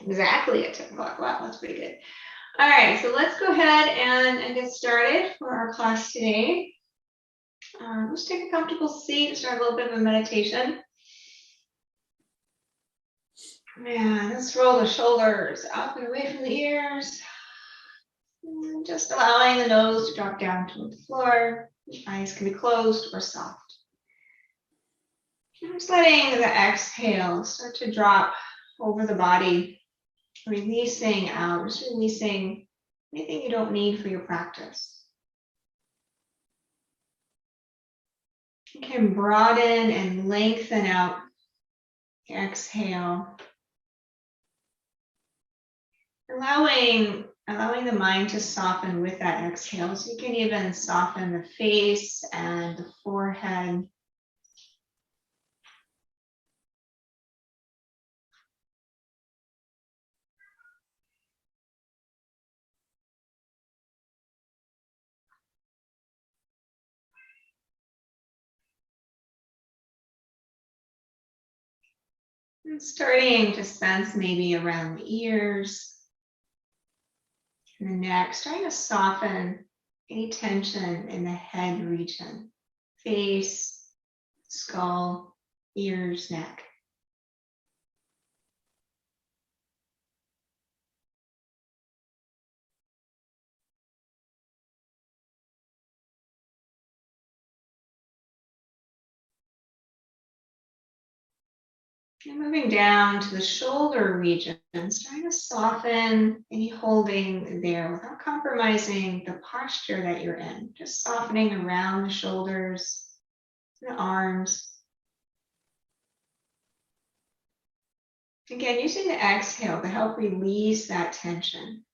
Exactly at 10 o'clock. Wow, that's pretty good. All right, so let's go ahead and get started for our class today. Let's take a comfortable seat to start a little bit of a meditation. And let's roll the shoulders up and away from the ears. And just allowing the nose to drop down toward the floor. The eyes can be closed or soft. And just letting the exhale start to drop over the body, releasing out, just releasing anything you don't need for your practice. You can broaden and lengthen out. Exhale. Allowing the mind to soften with that exhale. So you can even soften the face and the forehead. And starting to sense maybe around the ears and the neck, starting to soften any tension in the head region, face, skull, ears, neck. And moving down to the shoulder region, starting to soften any holding there without compromising the posture that you're in. Just softening around the shoulders, the arms. Again, using the exhale to help release that tension.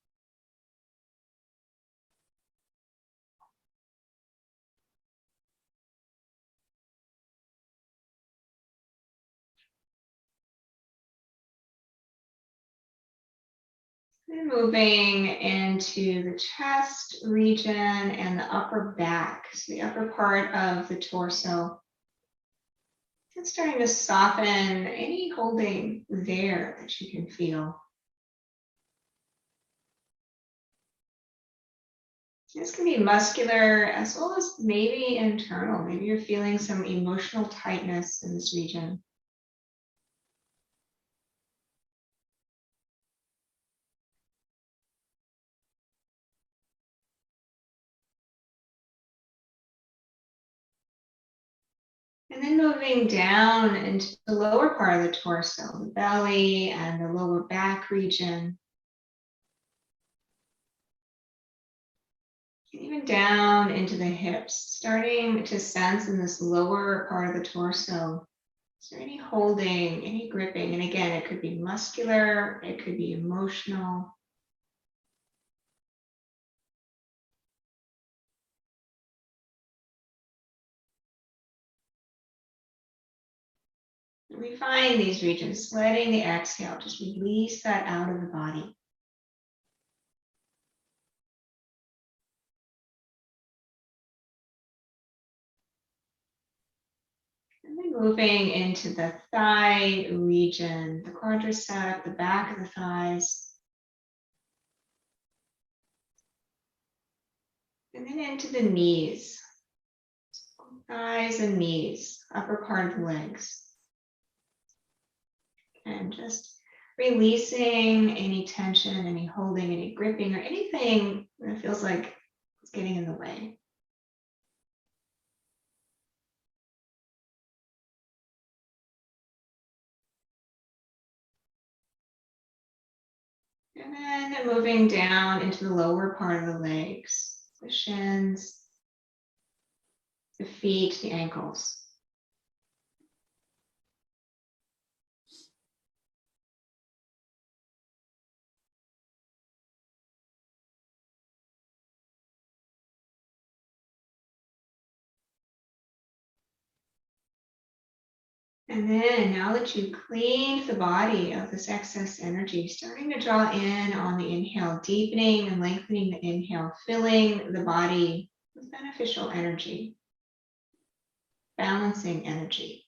And moving into the chest region and the upper back, so the upper part of the torso. And starting to soften any holding there that you can feel. This can be muscular as well as maybe internal. Maybe you're feeling some emotional tightness in this region. And then moving down into the lower part of the torso, the belly and the lower back region. And even down into the hips, starting to sense in this lower part of the torso. Is there any holding, any gripping? And again, it could be muscular, it could be emotional. We find these regions, letting the exhale, just release that out of the body. And then moving into the thigh region, the quadricep, the back of the thighs. And then into the knees, thighs and knees, upper part of the legs. And just releasing any tension, any holding, any gripping, or anything that feels like it's getting in the way. And then moving down into the lower part of the legs, the shins, the feet, the ankles. And then now that you've cleaned the body of this excess energy, starting to draw in on the inhale, deepening and lengthening the inhale, filling the body with beneficial energy, balancing energy.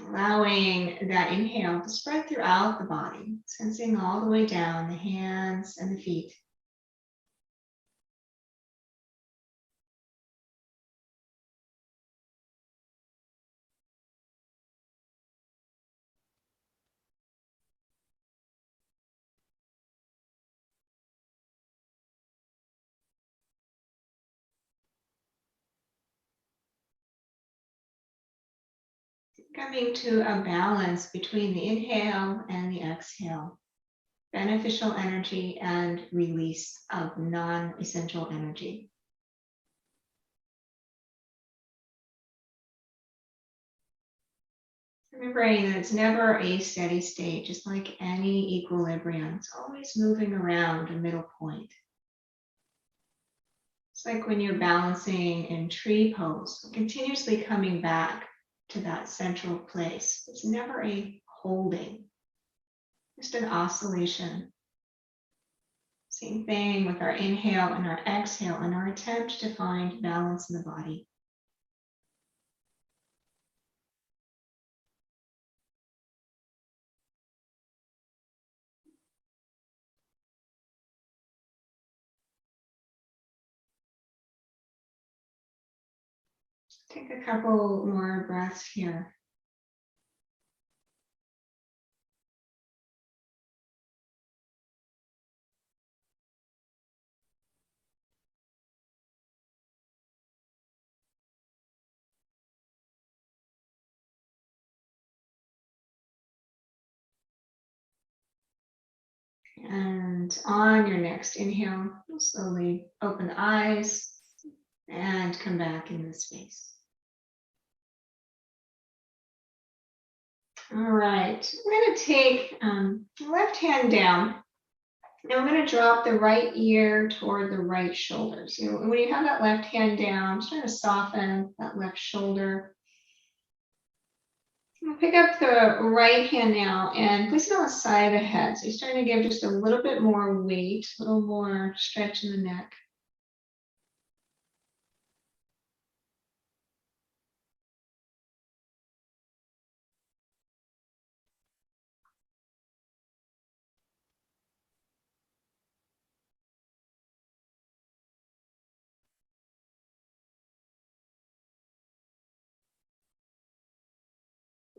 Allowing that inhale to spread throughout the body, sensing all the way down the hands and the feet. Coming to a balance between the inhale and the exhale. Beneficial energy and release of non-essential energy. Remembering that it's never a steady state, just like any equilibrium. It's always moving around a middle point. It's like when you're balancing in tree pose, continuously coming back to that central place. It's never a holding, just an oscillation. Same thing with our inhale and our exhale and our attempt to find balance in the body. Take a couple more breaths here. And on your next inhale, slowly open the eyes and come back in this space. All right, I'm going to take the left hand down. And I'm going to drop the right ear toward the right shoulder. So when you have that left hand down, just trying to soften that left shoulder. I'm going to pick up the right hand now and place it on the side of the head. So you're starting to give just a little bit more weight, a little more stretch in the neck.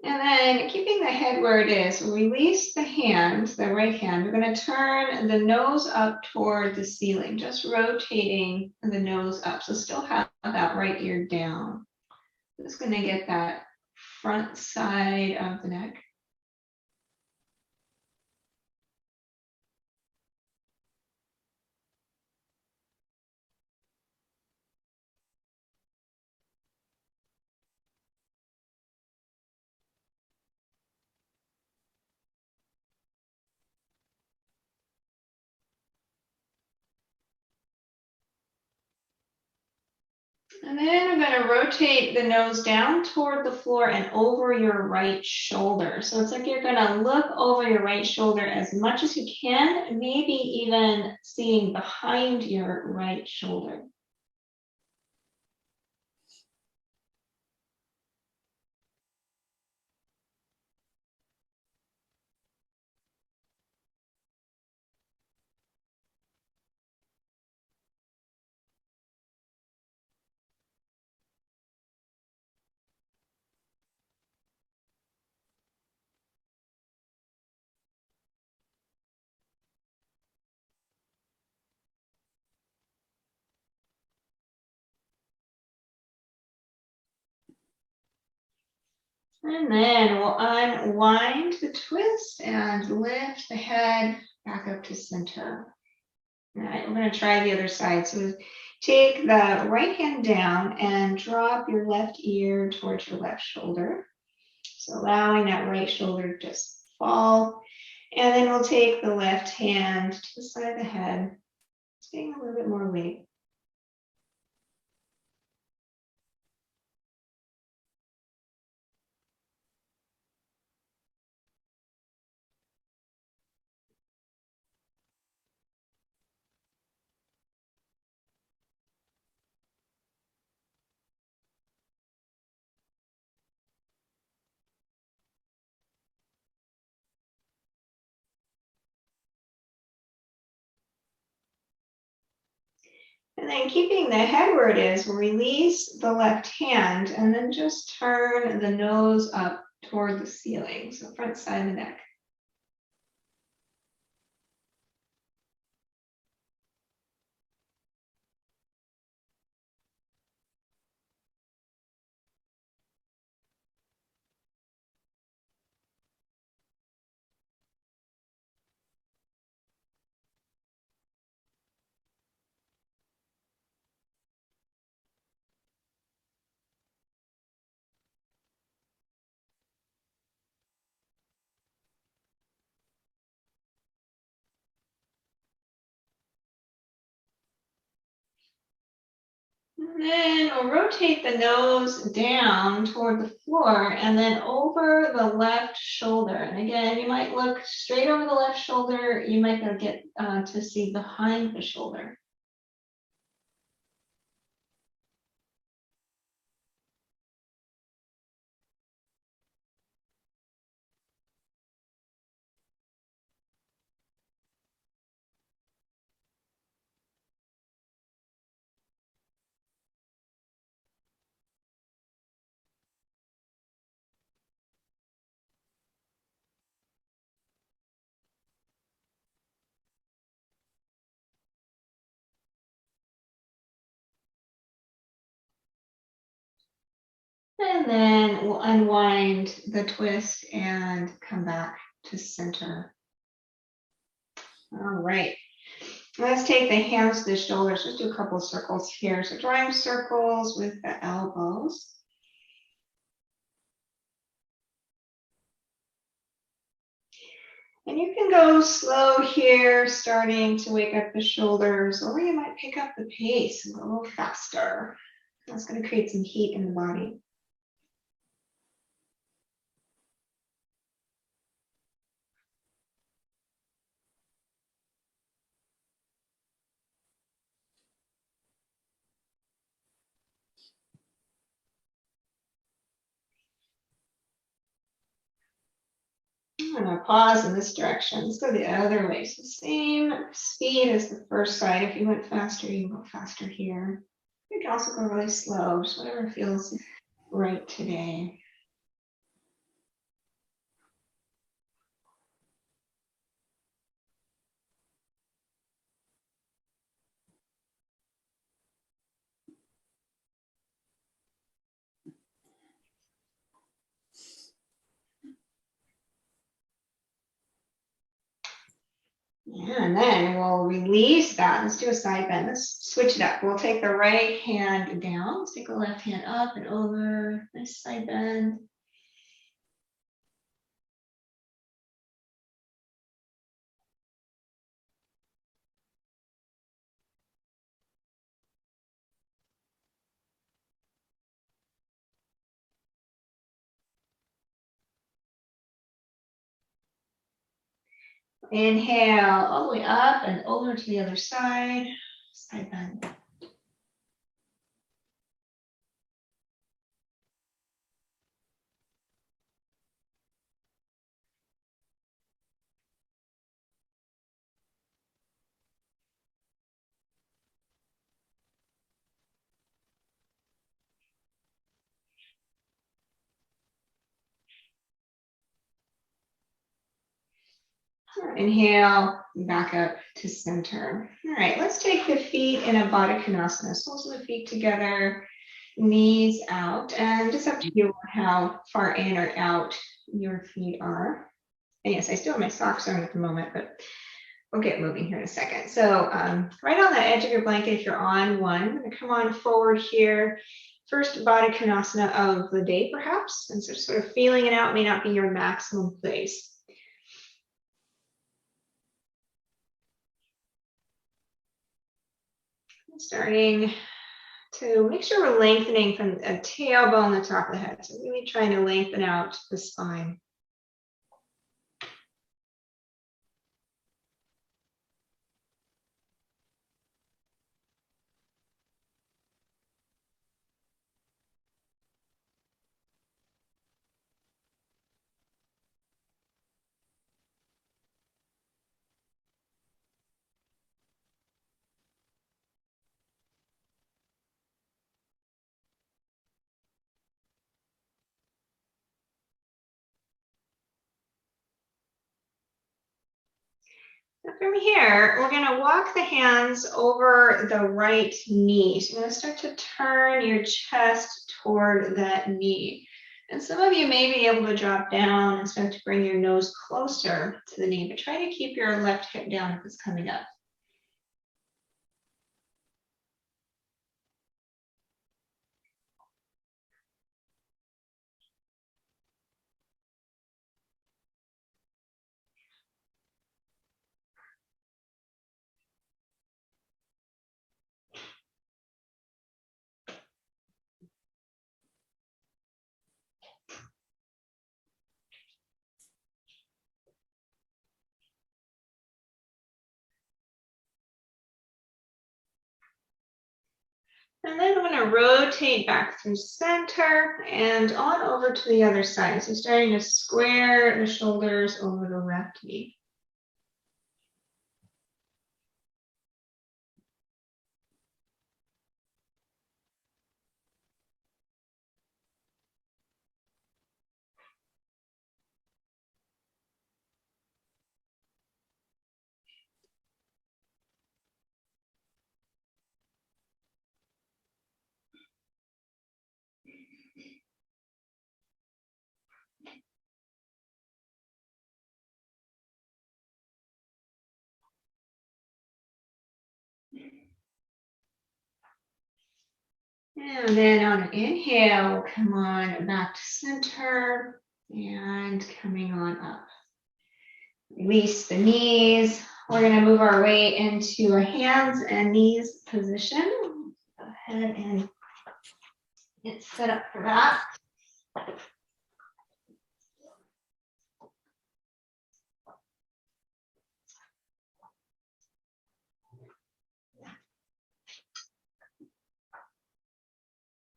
And then keeping the head where it is, release the hand, the right hand. We're going to turn the nose up toward the ceiling, just rotating the nose up. So still have that right ear down. Just going to get that front side of the neck. And then I'm going to rotate the nose down toward the floor and over your right shoulder. So it's like you're going to look over your right shoulder as much as you can, maybe even seeing behind your right shoulder. And then we'll unwind the twist and lift the head back up to center. All right, we're going to try the other side. So take the right hand down and drop your left ear towards your left shoulder. So allowing that right shoulder to just fall. And then we'll take the left hand to the side of the head, just getting a little bit more weight. then keeping the head where it is, we'll release the left hand and then just turn the nose up toward the ceiling, so front side of the neck. And then we'll rotate the nose down toward the floor and then over the left shoulder. And again, you might look straight over the left shoulder. You might not get to see behind the shoulder. And then we'll unwind the twist and come back to center. All right. Let's take the hands to the shoulders. Just do a couple of circles here. So drawing circles with the elbows. And you can go slow here, starting to wake up the shoulders, or you might pick up the pace and go a little faster. That's going to create some heat in the body. I'm going to pause in this direction. Let's go the other way. So same speed as the first side. If you went faster, you can go faster here. You can also go really slow, just whatever feels right today. Yeah, and then we'll release that. Let's do a side bend. Let's switch it up. We'll take the right hand down. Let's take the left hand up and over. Nice side bend. Inhale all the way up and over to the other side. Side bend. Inhale, back up to center. All right, let's take the feet in a Baddha Konasana. Soles of the feet together, knees out, and just up to you how far in or out your feet are. And yes, I still have my socks on at the moment, but we'll get moving here in a second. So right on the edge of your blanket, if you're on one, I'm going to come on forward here. First Baddha Konasana of the day, perhaps. And so sort of feeling it out may not be your maximum place. Starting to make sure we're lengthening from a tailbone to the top of the head. So really trying to lengthen out the spine. Now from here, we're going to walk the hands over the right knee. So you're going to start to turn your chest toward that knee. And some of you may be able to drop down and start to bring your nose closer to the knee, but try to keep your left hip down if it's coming up. And then I'm going to rotate back through center and on over to the other side. So starting to square the shoulders over the left knee. And then on an inhale, come on back to center and coming on up. Release the knees. We're going to move our way into a hands and knees position. Go ahead and get set up for that.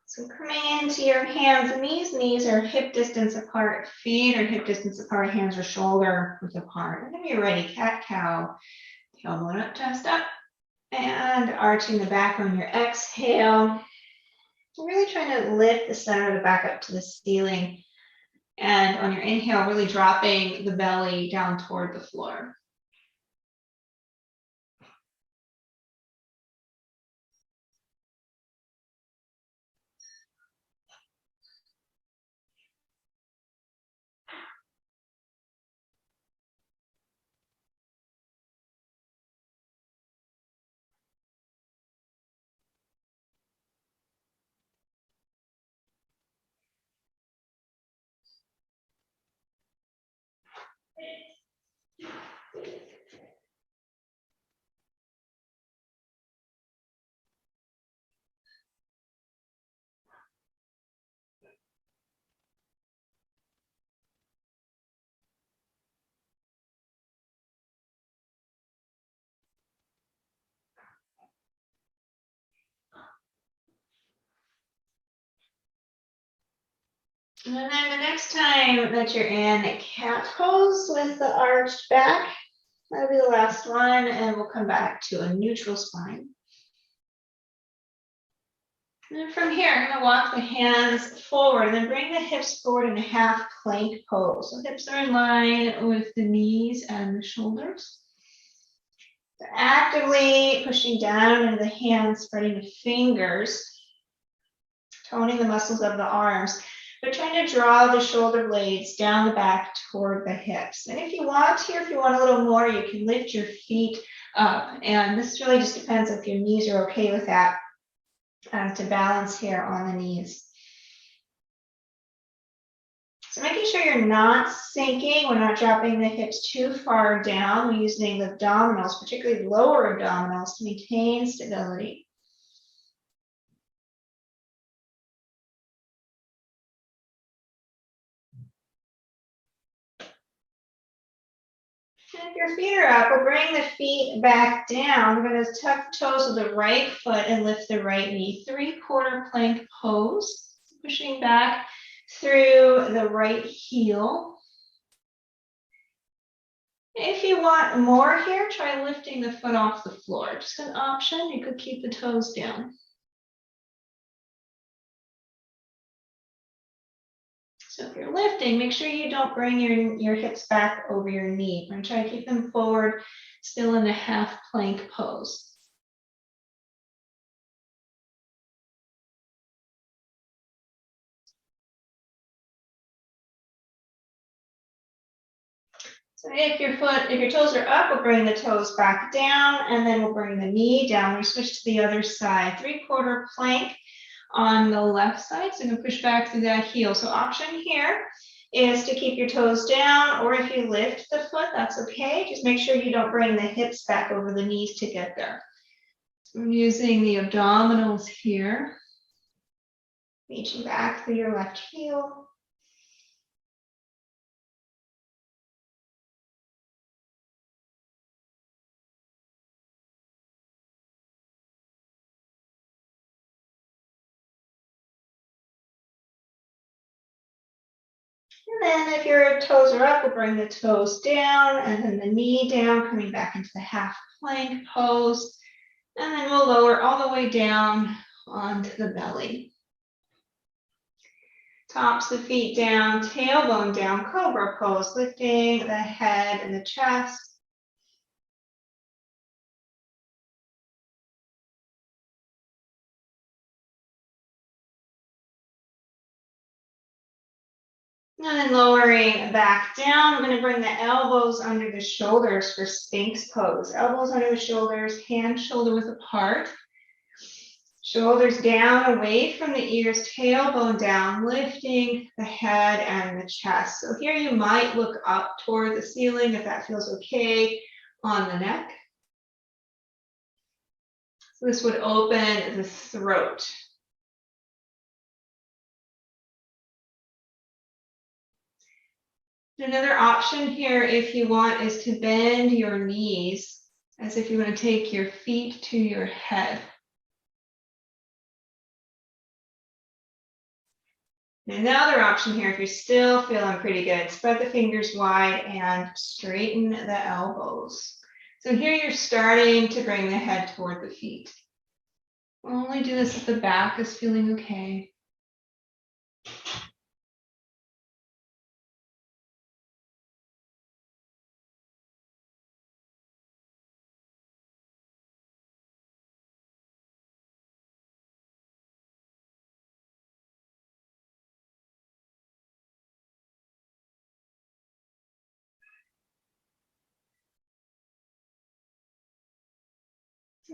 So coming into your hands and knees are hip distance apart, feet are hip distance apart, hands are shoulder width apart. And then you're ready, cat-cow, tailbone up, chest up, and arching the back on your exhale. Really trying to lift the center of the back up to the ceiling. And on your inhale, really dropping the belly down toward the floor. And then the next time that you're in cat pose with the arched back, that'll be the last one, and we'll come back to a neutral spine. And then from here, I'm going to walk the hands forward and then bring the hips forward in a half plank pose. So hips are in line with the knees and the shoulders. So actively pushing down into the hands, spreading the fingers, toning the muscles of the arms. But trying to draw the shoulder blades down the back toward the hips. And if you want to, if you want a little more, you can lift your feet up. And this really just depends if your knees are okay with that, to balance here on the knees. So making sure you're not sinking, we're not dropping the hips too far down. We're using the abdominals, particularly lower abdominals, to maintain stability. And if your feet are up, we'll bring the feet back down. We're going to tuck the toes of the right foot and lift the right knee. 3/4 plank pose. Pushing back through the right heel. If you want more here, try lifting the foot off the floor. Just an option. You could keep the toes down. So if you're lifting, make sure you don't bring your hips back over your knee. I'm going to try to keep them forward, still in the half plank pose. So if your toes are up, we'll bring the toes back down, and then we'll bring the knee down. We'll switch to the other side, 3/4 plank on the left side. So I'm gonna push back through that heel. So option here is to keep your toes down, or if you lift the foot, that's okay. Just make sure you don't bring the hips back over the knees to get there. So I'm using the abdominals here, reaching back through your left heel. And then if your toes are up, we'll bring the toes down and then the knee down, coming back into the half plank pose. And then we'll lower all the way down onto the belly. Tops the feet down, tailbone down, cobra pose, lifting the head and the chest. And then lowering back down, we're going to bring the elbows under the shoulders for Sphinx pose. Elbows under the shoulders, hands shoulder width apart. Shoulders down, away from the ears, tailbone down, lifting the head and the chest. So here you might look up toward the ceiling if that feels okay on the neck. So this would open the throat. Another option here, if you want, is to bend your knees as if you want to take your feet to your head. Another option here, if you're still feeling pretty good, spread the fingers wide and straighten the elbows. So here you're starting to bring the head toward the feet. Only do this if the back is feeling okay.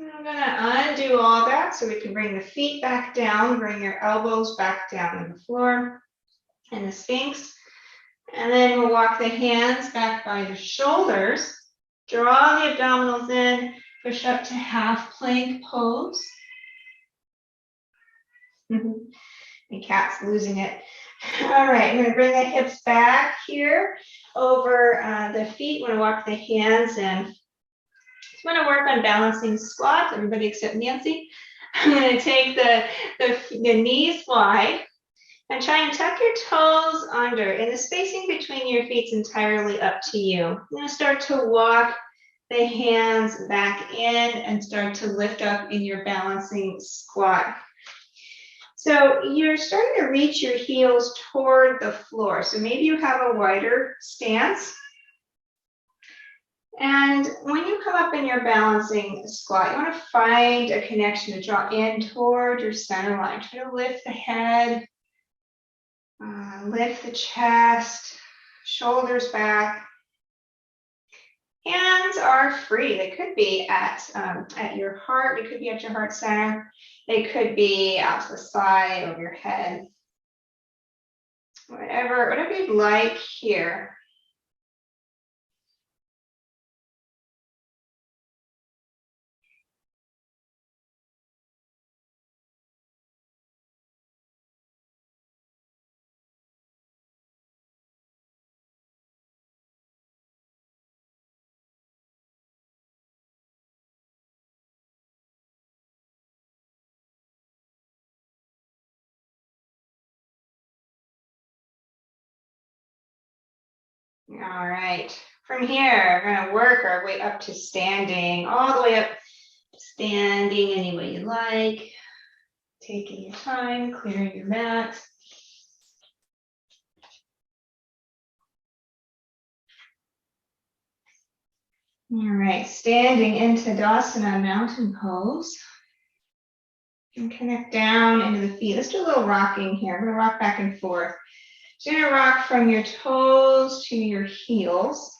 I'm going to undo all that so we can bring the feet back down, bring your elbows back down on the floor in the Sphinx. And then we'll walk the hands back by the shoulders, draw the abdominals in, push up to half plank pose. The cat's losing it. All right, I'm going to bring the hips back here over the feet. I'm going to walk the hands in. I'm going to work on balancing squats, everybody except Nancy. I'm going to take the knees wide and try and tuck your toes under. And the spacing between your feet is entirely up to you. I'm going to start to walk the hands back in and start to lift up in your balancing squat. So you're starting to reach your heels toward the floor. So maybe you have a wider stance. And when you come up in your balancing squat, you want to find a connection to draw in toward your center line. Try to lift the head, lift the chest, shoulders back. Hands are free. They could be at your heart. They could be at your heart center. They could be out to the side of your head. Whatever you'd like here. All right, from here, we're going to work our way up to standing, all the way up to standing any way you like. Taking your time, clearing your mat. All right, standing into Tadasana, mountain pose. And connect down into the feet. Let's do a little rocking here. I'm going to rock back and forth. So you're going to rock from your toes to your heels.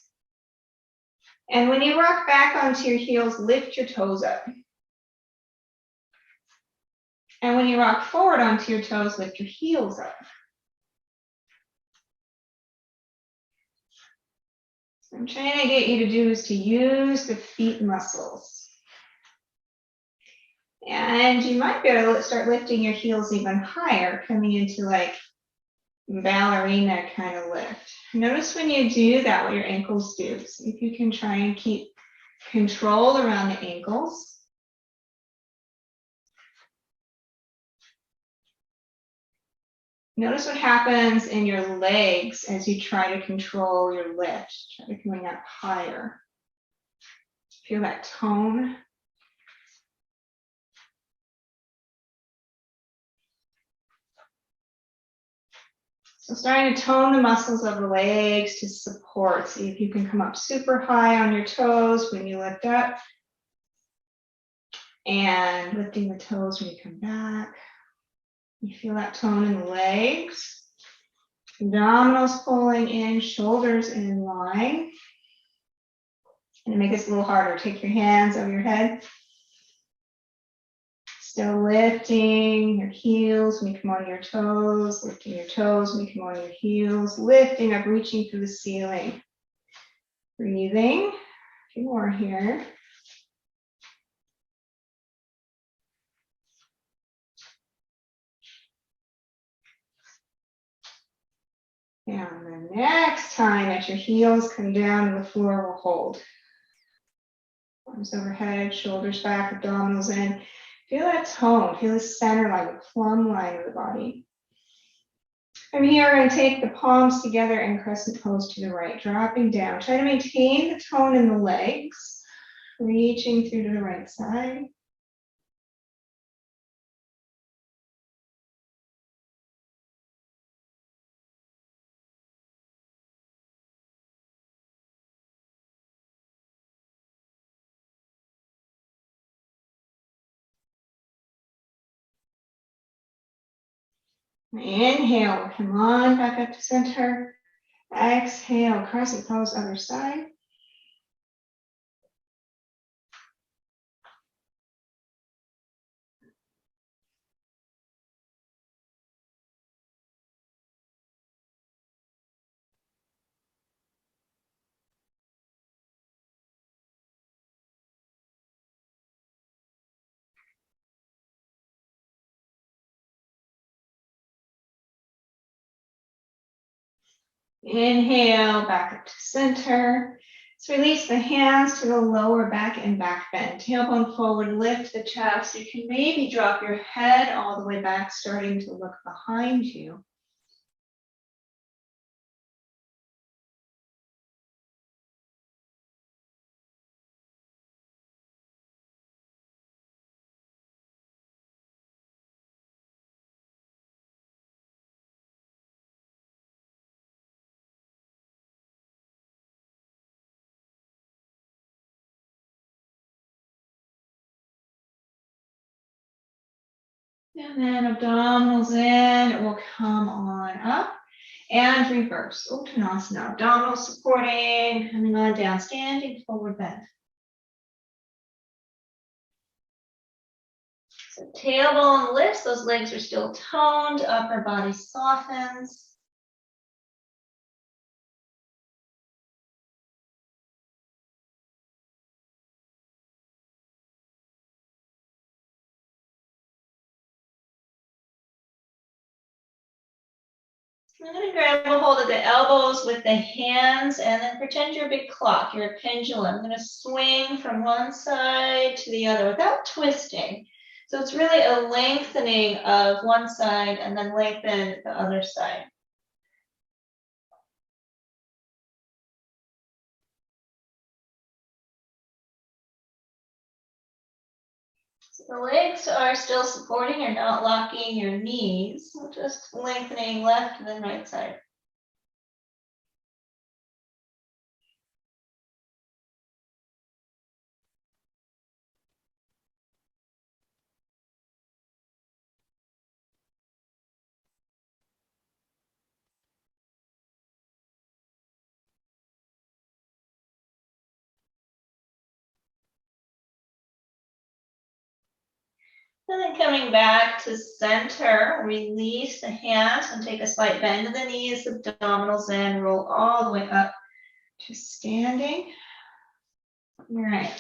And when you rock back onto your heels, lift your toes up. And when you rock forward onto your toes, lift your heels up. So I'm trying to get you to do is to use the feet muscles. And you might be able to start lifting your heels even higher, coming into like ballerina kind of lift. Notice when you do that what your ankles do. See if you can try and keep control around the ankles. Notice what happens in your legs as you try to control your lift. Try to coming up higher. Feel that tone. So starting to tone the muscles of the legs to support. See if you can come up super high on your toes when you lift up. And lifting the toes when you come back. You feel that tone in the legs. Abdominals pulling in, shoulders in line. And to make this a little harder, take your hands over your head. Still lifting your heels when you come on your toes, lifting your toes when you come on your heels, lifting up, reaching through the ceiling. Breathing. A few more here. And the next time that your heels come down to the floor, we'll hold. Arms overhead, shoulders back, abdominals in. Feel that tone, feel the center line, the plumb line of the body. From here, we're going to take the palms together and crescent pose to the right, dropping down. Try to maintain the tone in the legs, reaching through to the right side. Inhale, come on, back up to center. Exhale, crescent pose, other side. Inhale, back up to center. So release the hands to the lower back and back bend. Tailbone forward, lift the chest. You can maybe drop your head all the way back, starting to look behind you. And then abdominals in, we'll come on up and reverse. Uttanasana, abdominals supporting, coming on down, standing forward bend. So tailbone lifts, those legs are still toned, upper body softens. I'm going to grab a hold of the elbows with the hands and then pretend you're a big clock, you're a pendulum. I'm going to swing from one side to the other without twisting. So it's really a lengthening of one side and then lengthen the other side. So the legs are still supporting, you're not locking your knees, just lengthening left and then right side. And then coming back to center, release the hands and take a slight bend of the knees, abdominals in, roll all the way up to standing. All right.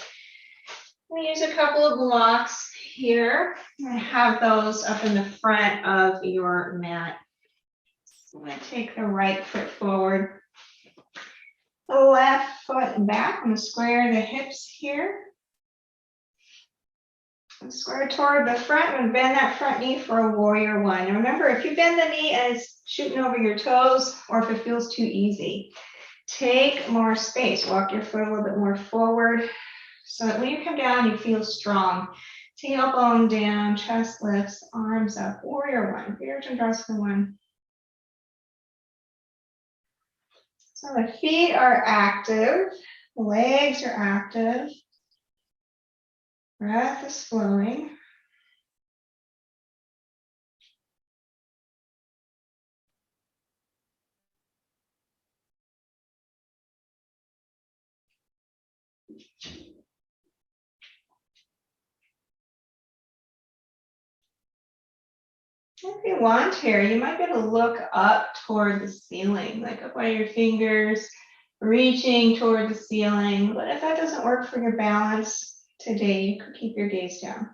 We use a couple of blocks here. I have those up in the front of your mat. I'm going to take the right foot forward, the left foot back. I'm going to square the hips here. And square toward the front and bend that front knee for a warrior one. And remember, if you bend the knee and it's shooting over your toes, or if it feels too easy, take more space. Walk your foot a little bit more forward so that when you come down, you feel strong. Tailbone down, chest lifts, arms up. Warrior one, Virabhadrasana one. So the feet are active, legs are active. Breath is flowing. If you want here, you might be able to look up toward the ceiling, like up by your fingers, reaching toward the ceiling. But if that doesn't work for your balance today, you could keep your gaze down.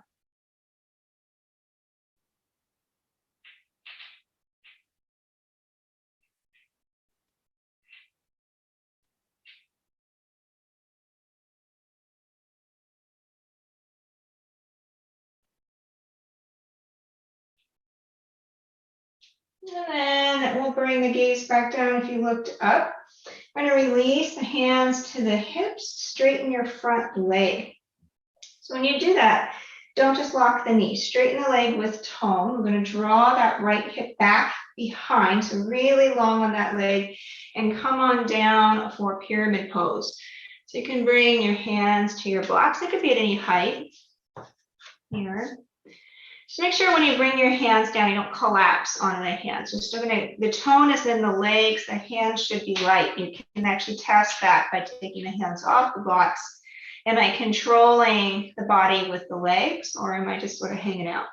And then we'll bring the gaze back down if you looked up. I'm going to release the hands to the hips, straighten your front leg. So when you do that, don't just lock the knee, straighten the leg with tone. We're going to draw that right hip back behind, so really long on that leg, and come on down for pyramid pose. So you can bring your hands to your blocks. They could be at any height here. Just make sure when you bring your hands down, you don't collapse on the hands. You're still gonna, the tone is in the legs, the hands should be light. You can actually test that by taking the hands off the blocks. Am I controlling the body with the legs, or am I just sort of hanging out?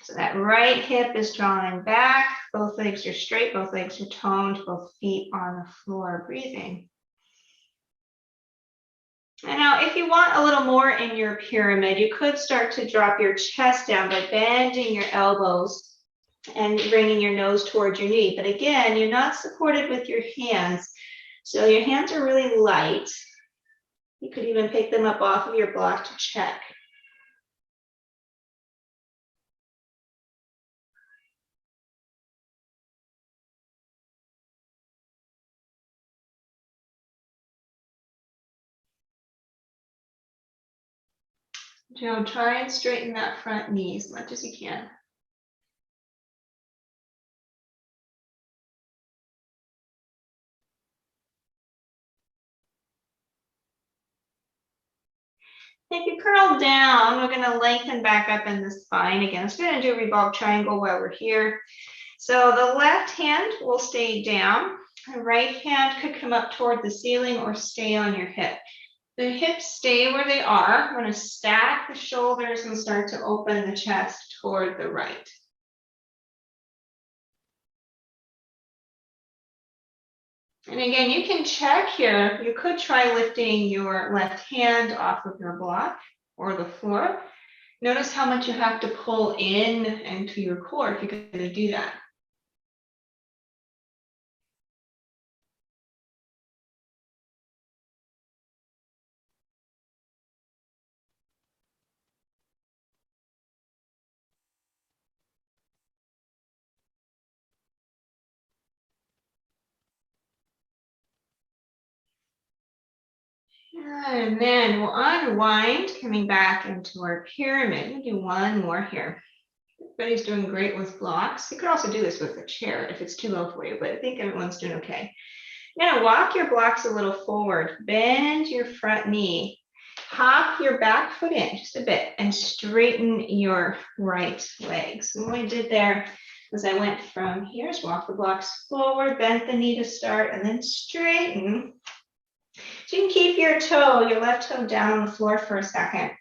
So that right hip is drawing back, both legs are straight, both legs are toned, both feet on the floor, breathing. And now if you want a little more in your pyramid, you could start to drop your chest down by bending your elbows and bringing your nose towards your knee. But again, you're not supported with your hands. So your hands are really light. You could even pick them up off of your block to check. Joe, try and straighten that front knee as much as you can. If you curl down, we're going to lengthen back up in the spine again. I'm just going to do a revolve triangle while we're here. So the left hand will stay down. The right hand could come up toward the ceiling or stay on your hip. The hips stay where they are. I'm going to stack the shoulders and start to open the chest toward the right. And again, you can check here. You could try lifting your left hand off of your block or the floor. Notice how much you have to pull in into your core if you're going to do that. And then we'll unwind, coming back into our pyramid. We'll do one more here. Everybody's doing great with blocks. You could also do this with a chair if it's too low for you, but I think everyone's doing okay. You're gonna walk your blocks a little forward, bend your front knee, hop your back foot in just a bit, and straighten your right leg. So what I did there was I went from here's walk the blocks forward, bent the knee to start, and then straighten. So you can keep your toe, your left toe down on the floor for a second.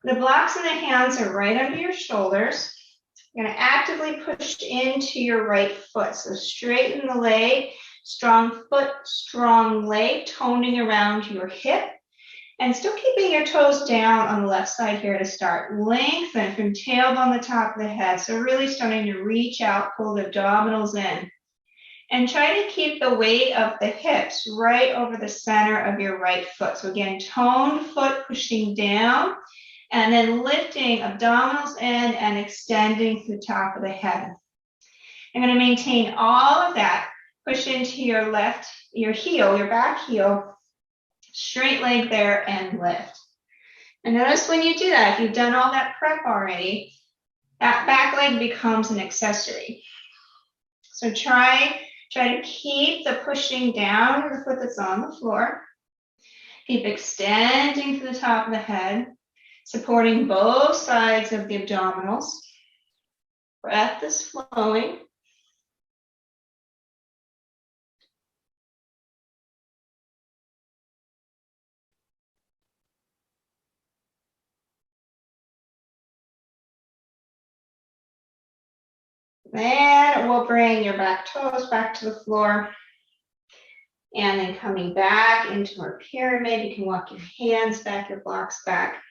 The blocks in the hands are right under your shoulders. You're going to actively push into your right foot. So straighten the leg, strong foot, strong leg, toning around your hip. And still keeping your toes down on the left side here to start. Lengthen from tailbone to top of the head. So really starting to reach out, pull the abdominals in. And try to keep the weight of the hips right over the center of your right foot. So again, toned foot pushing down and then lifting abdominals in and extending to the top of the head. I'm going to maintain all of that. Push into your left, your heel, your back heel. Straight leg there and lift. And notice when you do that, if you've done all that prep already, that back leg becomes an accessory. So try to keep the pushing down of the foot that's on the floor. Keep extending to the top of the head, supporting both sides of the abdominals. Breath is flowing. Then we'll bring your back toes back to the floor. And then coming back into our pyramid, you can walk your hands back, your blocks back.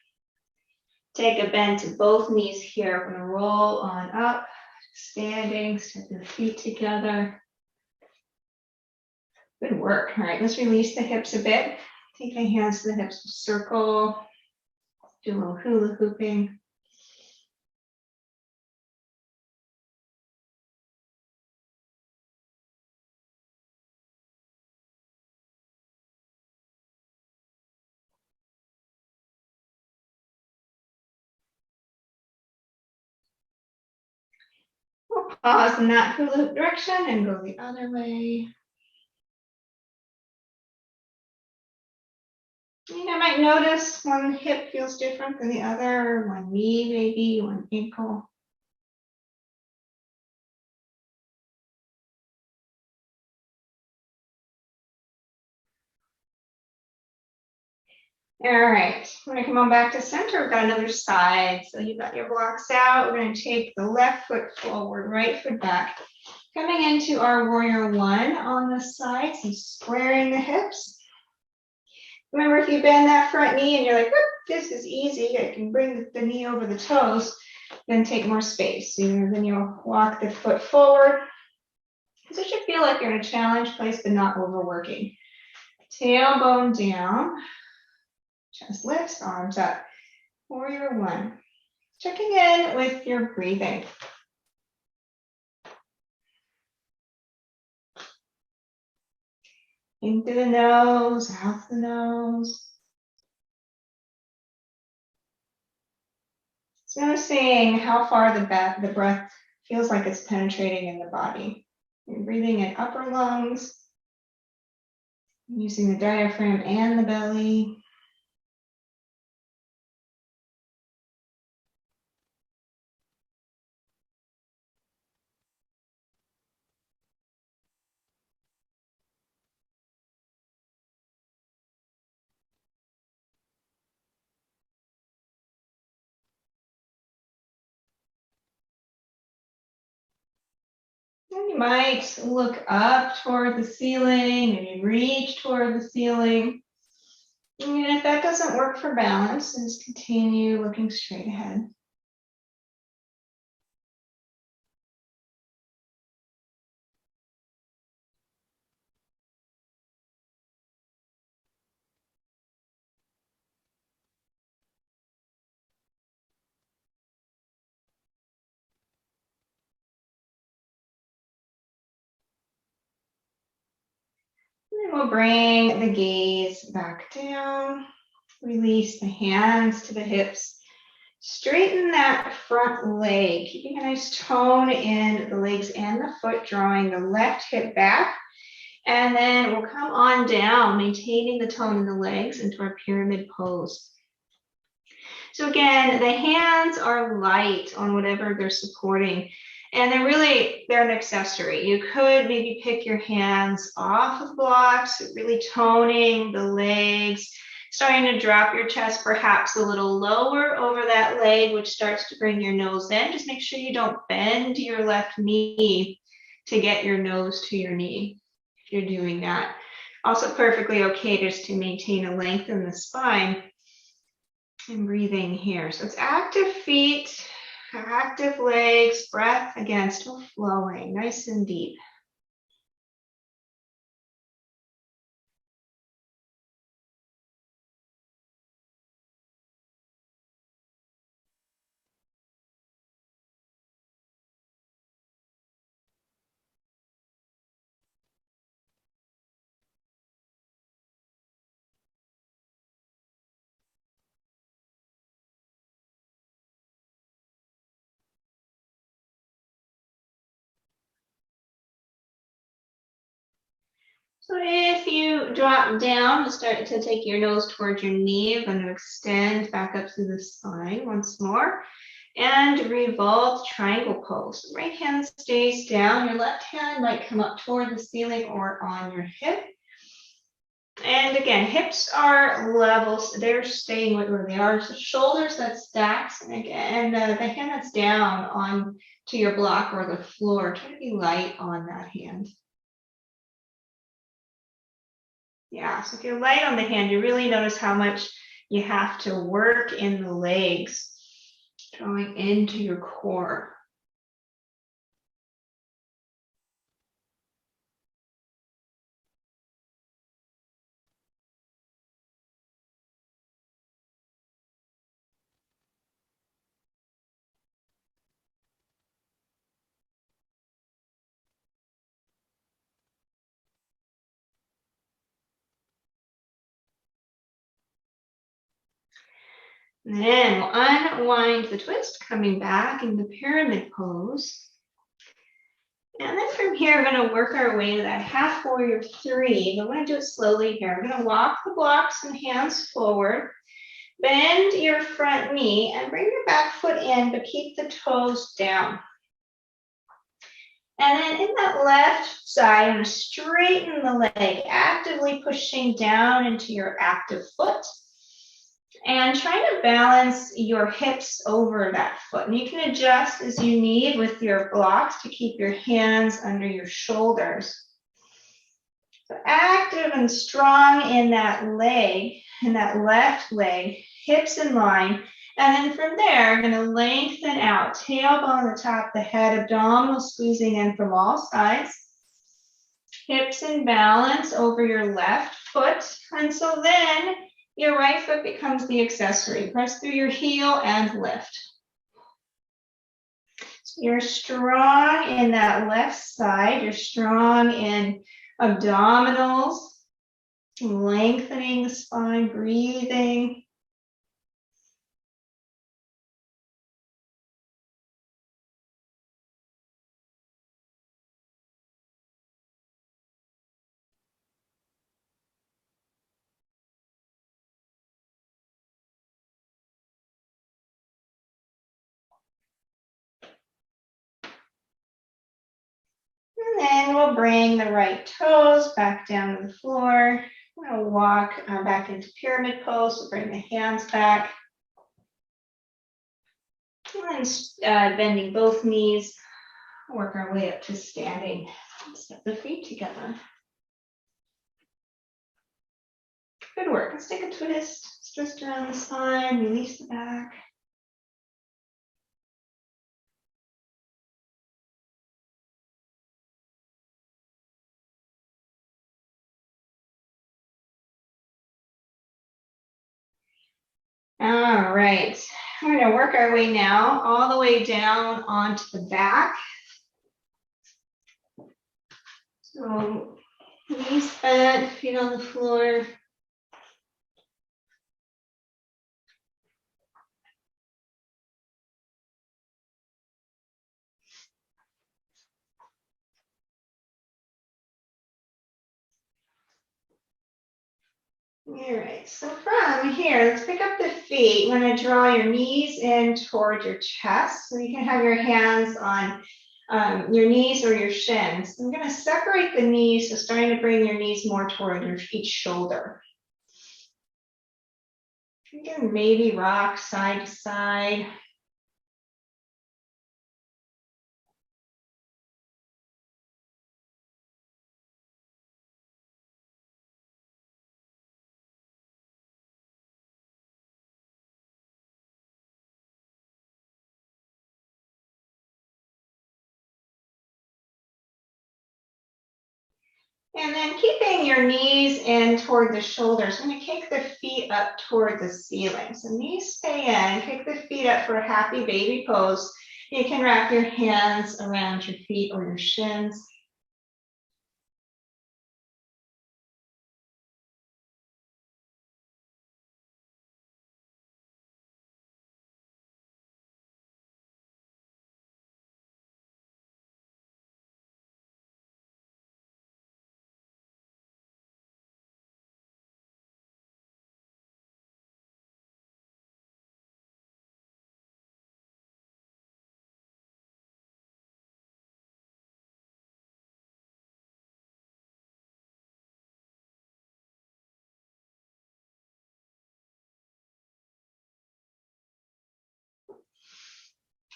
Take a bend to both knees here. We're going to roll on up, standing, step your feet together. Good work. All right, let's release the hips a bit. Take the hands to the hips, circle, do a little hula hooping. We'll pause in that hula hoop direction and go the other way. You might notice one hip feels different than the other, one knee maybe, one ankle. All right, we're gonna come on back to center. We've got another side. So you've got your blocks out. We're gonna take the left foot forward, right foot back. Coming into our warrior one on the side, so squaring the hips. Remember, if you bend that front knee and you're like, this is easy, I can bring the knee over the toes, then take more space. So then you'll walk the foot forward. Because it should feel like you're in a challenge place, but not overworking. Tailbone down. Chest lifts, arms up. Warrior one. Checking in with your breathing. In through the nose, out the nose. So noticing how far the breath feels like it's penetrating in the body. You're breathing in upper lungs, using the diaphragm and the belly. And you might look up toward the ceiling, maybe reach toward the ceiling. And if that doesn't work for balance, just continue looking straight ahead. And then we'll bring the gaze back down. Release the hands to the hips. Straighten that front leg, keeping a nice tone in the legs and the foot, drawing the left hip back. And then we'll come on down, maintaining the tone in the legs into our pyramid pose. So again, the hands are light on whatever they're supporting. And they're an accessory. You could maybe pick your hands off of blocks, really toning the legs, starting to drop your chest perhaps a little lower over that leg, which starts to bring your nose in. Just make sure you don't bend your left knee to get your nose to your knee if you're doing that. Also perfectly okay just to maintain a length in the spine and breathing here. So it's active feet, active legs, breath again, still flowing, nice and deep. So if you drop down, start to take your nose towards your knee, you're going to extend back up to the spine once more and revolve triangle pose. Right hand stays down, your left hand might come up toward the ceiling or on your hip. And again, hips are level, so they're staying where they are. So shoulders that stacks, and again, the hand that's down on to your block or the floor, try to be light on that hand. Yeah, so if you're light on the hand, you really notice how much you have to work in the legs, drawing into your core. And then we'll unwind the twist, coming back in the pyramid pose. And then from here, we're going to work our way to that half warrior three. But we're going to do it slowly here. We're going to walk the blocks and hands forward. Bend your front knee and bring your back foot in, but keep the toes down. And then in that left side, I'm going to straighten the leg, actively pushing down into your active foot. And trying to balance your hips over that foot. And you can adjust as you need with your blocks to keep your hands under your shoulders. So active and strong in that leg, in that left leg, hips in line. And then from there, I'm going to lengthen out, tailbone on the top of the head, abdominal squeezing in from all sides. Hips in balance over your left foot. And so then your right foot becomes the accessory. Press through your heel and lift. So you're strong in that left side. You're strong in abdominals, lengthening the spine, breathing. And then we'll bring the right toes back down to the floor. We'll walk back into pyramid pose. We'll bring the hands back. And then bending both knees. Work our way up to standing. Step the feet together. Good work. Let's take a twist. Twist around the spine. Release the back. All right, we're going to work our way now all the way down onto the back. So knees bent, feet on the floor. All right, so from here, let's pick up the feet. You want to draw your knees in toward your chest. So you can have your hands on your knees or your shins. I'm going to separate the knees, so starting to bring your knees more toward each shoulder. You can maybe rock side to side. And then keeping your knees in toward the shoulders, I'm going to kick the feet up toward the ceiling. So knees stay in, kick the feet up for a happy baby pose. You can wrap your hands around your feet or your shins.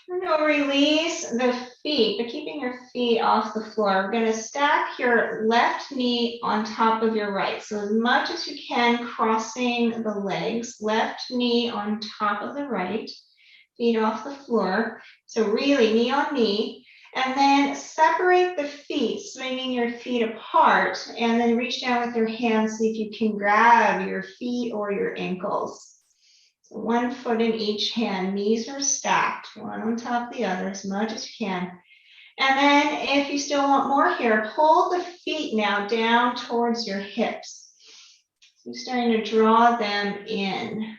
And we'll release the feet, but keeping your feet off the floor. We're going to stack your left knee on top of your right. So as much as you can, crossing the legs, left knee on top of the right, feet off the floor. So really knee on knee. And then separate the feet, swinging your feet apart, and then reach down with your hands, see if you can grab your feet or your ankles. So 1 foot in each hand, knees are stacked, one on top of the other, as much as you can. And then if you still want more here, pull the feet now down towards your hips. So you're starting to draw them in.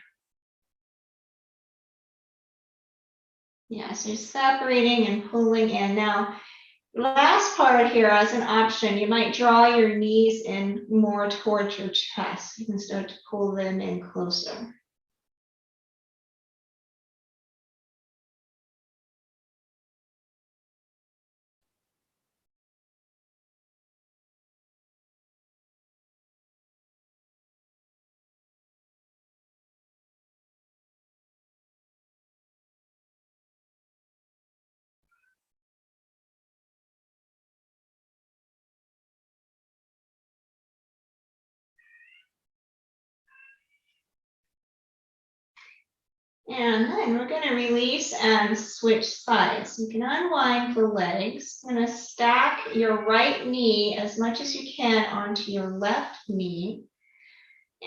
Yeah, so you're separating and pulling in. Now, last part here as an option, you might draw your knees in more towards your chest. You can start to pull them in closer. And then we're going to release and switch sides. You can unwind the legs. I'm going to stack your right knee as much as you can onto your left knee.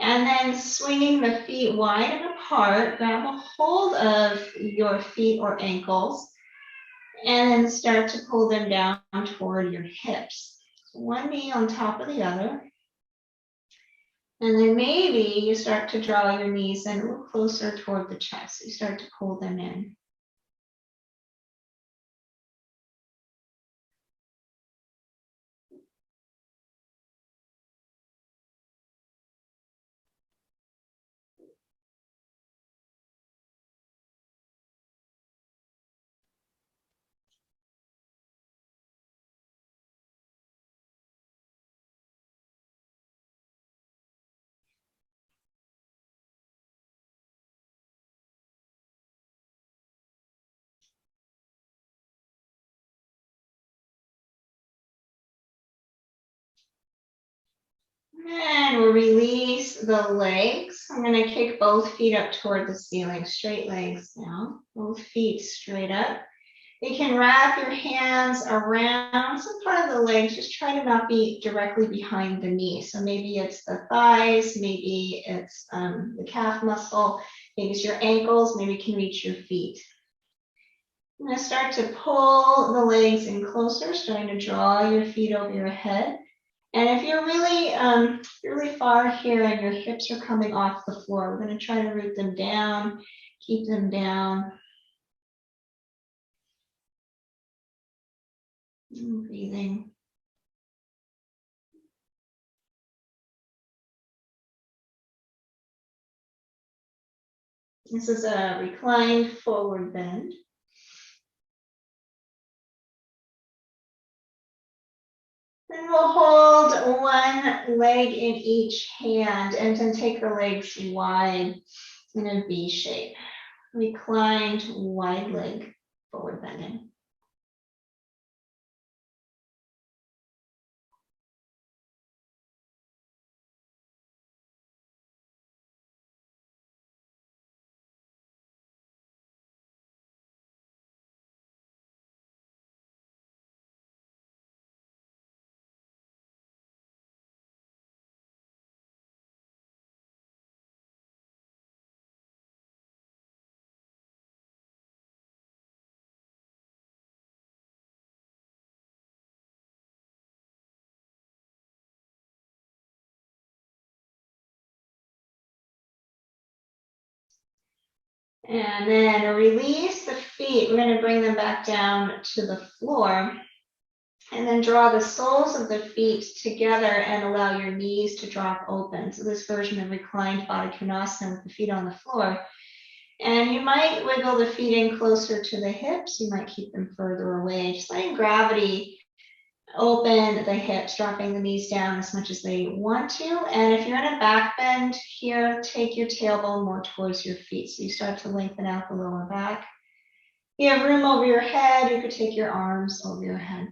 And then swinging the feet wide and apart, grab a hold of your feet or ankles. And then start to pull them down toward your hips. So one knee on top of the other. And then maybe you start to draw your knees in a little closer toward the chest. You start to pull them in. And we'll release the legs. I'm going to kick both feet up toward the ceiling, straight legs now, both feet straight up. You can wrap your hands around some part of the legs, just try to not be directly behind the knee. So maybe it's the thighs, maybe it's the calf muscle, maybe it's your ankles, maybe you can reach your feet. I'm going to start to pull the legs in closer, starting to draw your feet over your head. And if you're really far here and your hips are coming off the floor, we're going to try to root them down, keep them down. And breathing. This is a reclined forward bend. Then we'll hold one leg in each hand and then take the legs wide in a V shape. Reclined wide leg forward bending. And then release the feet. We're going to bring them back down to the floor. And then draw the soles of the feet together and allow your knees to drop open. So this version of reclined Baddha Konasana with the feet on the floor. And you might wiggle the feet in closer to the hips. You might keep them further away. Just letting gravity open the hips, dropping the knees down as much as they want to. And if you're in a back bend here, take your tailbone more towards your feet. So you start to lengthen out the lower back. If you have room over your head, you could take your arms over your head.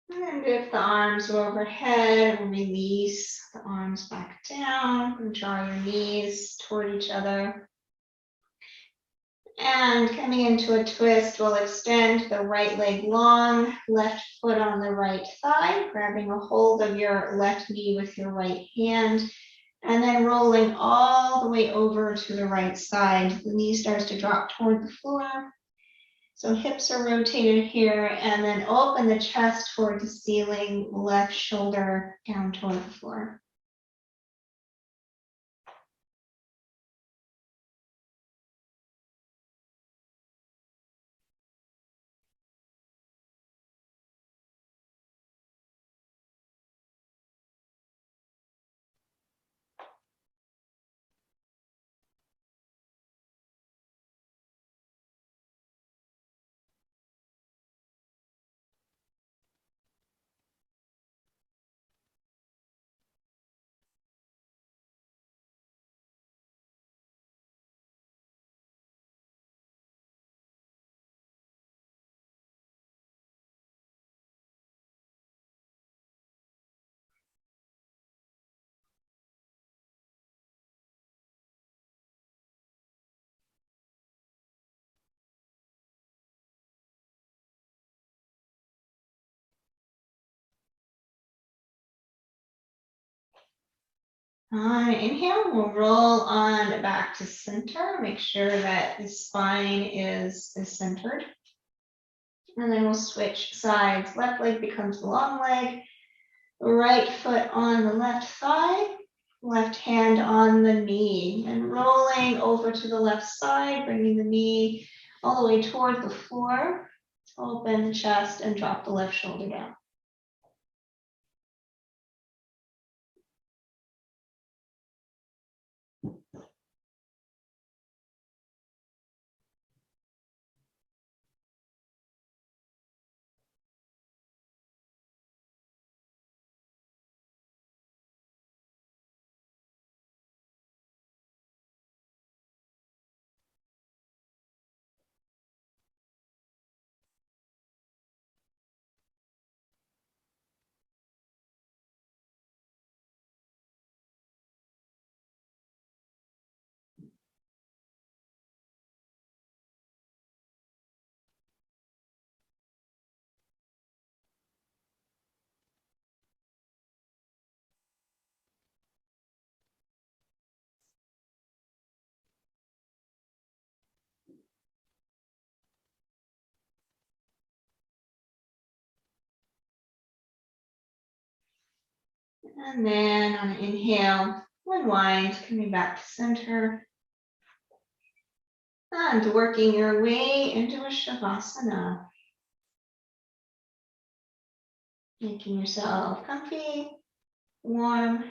And if the arms are overhead, release the arms back down and draw your knees toward each other. And coming into a twist, we'll extend the right leg long, left foot on the right thigh, grabbing a hold of your left knee with your right hand, and then rolling all the way over to the right side. The knee starts to drop toward the floor. So hips are rotated here, and then open the chest toward the ceiling, left shoulder down toward the floor. On inhale, we'll roll on back to center. Make sure that the spine is centered. And then we'll switch sides. Left leg becomes the long leg. Right foot on the left thigh. Left hand on the knee. And rolling over to the left side, bringing the knee all the way toward the floor. Open the chest and drop the left shoulder down. And then on an inhale, unwind, coming back to center. And working your way into a Shavasana. Making yourself comfy, warm,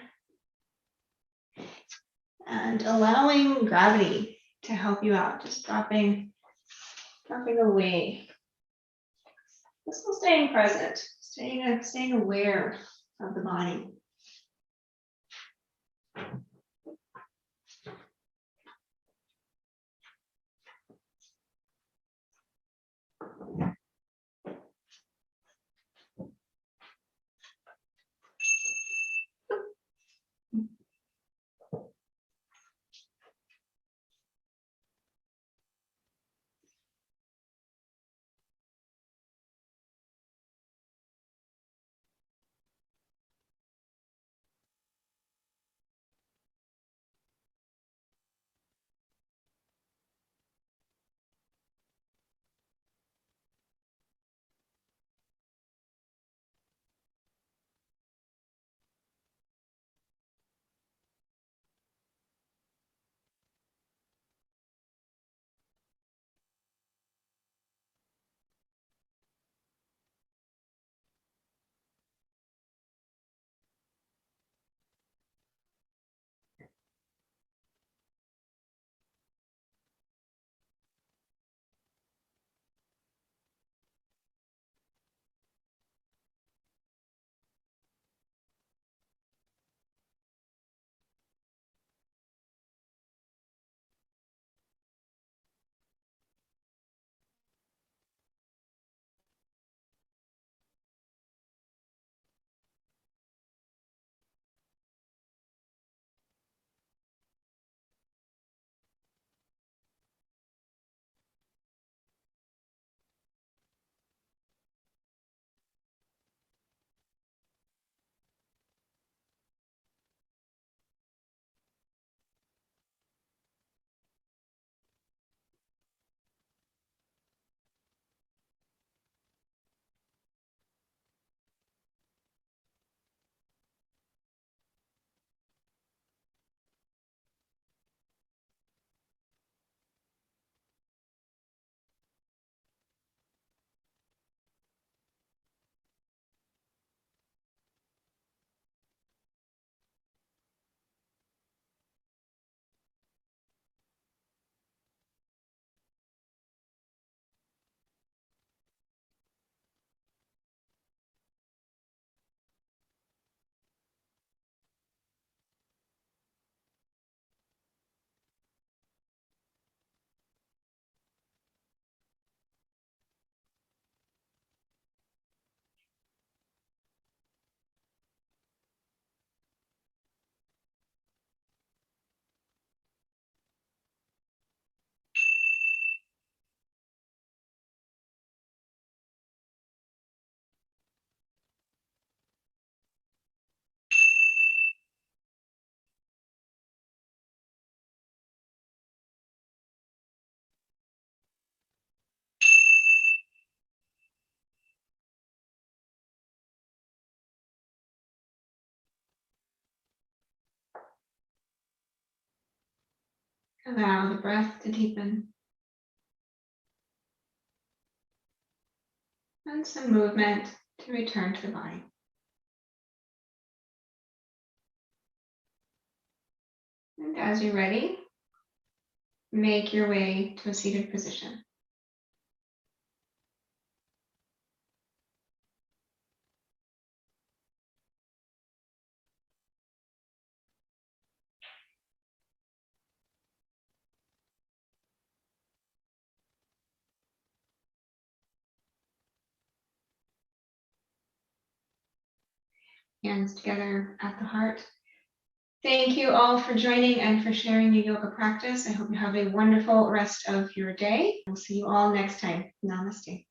and allowing gravity to help you out, just dropping away. Still staying present, staying aware of the body. Allow the breath to deepen. And some movement to return to the body. And as you're ready, make your way to a seated position. Hands together at the heart. Thank you all for joining and for sharing your yoga practice. I hope you have a wonderful rest of your day. We'll see you all next time. Namaste.